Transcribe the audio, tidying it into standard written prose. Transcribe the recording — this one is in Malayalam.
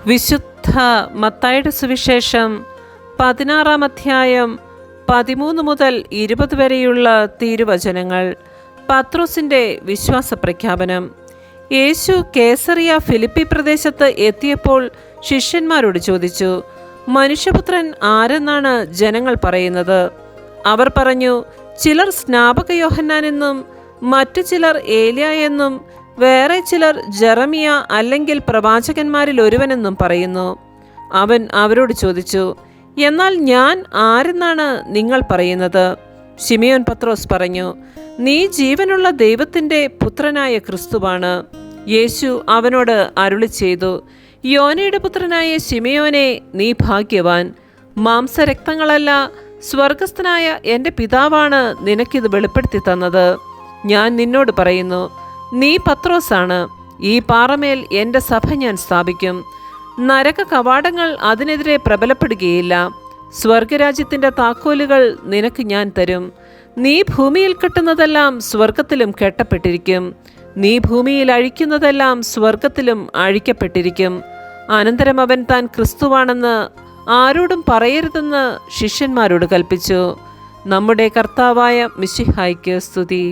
വിശുദ്ധ മത്തായിയുടെ സുവിശേഷം 16-ാം അധ്യായം 13 മുതൽ 20 വരെയുള്ള തിരുവചനങ്ങൾ. പത്രോസിൻ്റെ വിശ്വാസ പ്രഖ്യാപനം. യേശു കേസറിയ ഫിലിപ്പി പ്രദേശത്ത് എത്തിയപ്പോൾ ശിഷ്യന്മാരോട് ചോദിച്ചു, മനുഷ്യപുത്രൻ ആരെന്നാണ് ജനങ്ങൾ പറയുന്നത്? അവർ പറഞ്ഞു, ചിലർ സ്നാപക യോഹന്നാനെന്നും മറ്റു ചിലർ ഏലിയ എന്നും വേറെ ചിലർ ജെറമിയ അല്ലെങ്കിൽ പ്രവാചകന്മാരിൽ ഒരുവനെന്നും പറയുന്നു. അവൻ അവരോട് ചോദിച്ചു, എന്നാൽ ഞാൻ ആരെന്നാണ് നിങ്ങൾ പറയുന്നത്? ശിമിയോൻ പത്രോസ് പറഞ്ഞു, നീ ജീവനുള്ള ദൈവത്തിൻ്റെ പുത്രനായ ക്രിസ്തുവാണ്. യേശു അവനോട് അരുളി ചെയ്തു, യോനയുടെ പുത്രനായ ശിമിയോനെ, നീ ഭാഗ്യവാൻ. മാംസരക്തങ്ങളല്ല, സ്വർഗസ്ഥനായ എൻ്റെ പിതാവാണ് നിനക്കിത് വെളിപ്പെടുത്തി തന്നത്. ഞാൻ നിന്നോട് പറയുന്നു, നീ പത്രോസാണ്. ഈ പാറമേൽ എൻ്റെ സഭ ഞാൻ സ്ഥാപിക്കും. നരക കവാടങ്ങൾ അതിനെതിരെ പ്രബലപ്പെടുകയില്ല. സ്വർഗരാജ്യത്തിൻ്റെ താക്കോലുകൾ നിനക്ക് ഞാൻ തരും. നീ ഭൂമിയിൽ കെട്ടുന്നതെല്ലാം സ്വർഗത്തിലും കെട്ടപ്പെട്ടിരിക്കും, നീ ഭൂമിയിൽ അഴിക്കുന്നതെല്ലാം സ്വർഗത്തിലും അഴിക്കപ്പെട്ടിരിക്കും. അനന്തരം അവൻ താൻ ക്രിസ്തുവാണെന്ന് ആരോടും പറയരുതെന്ന് ശിഷ്യന്മാരോട് കൽപ്പിച്ചു. നമ്മുടെ കർത്താവായ മിശിഹായ്ക്ക് സ്തുതി.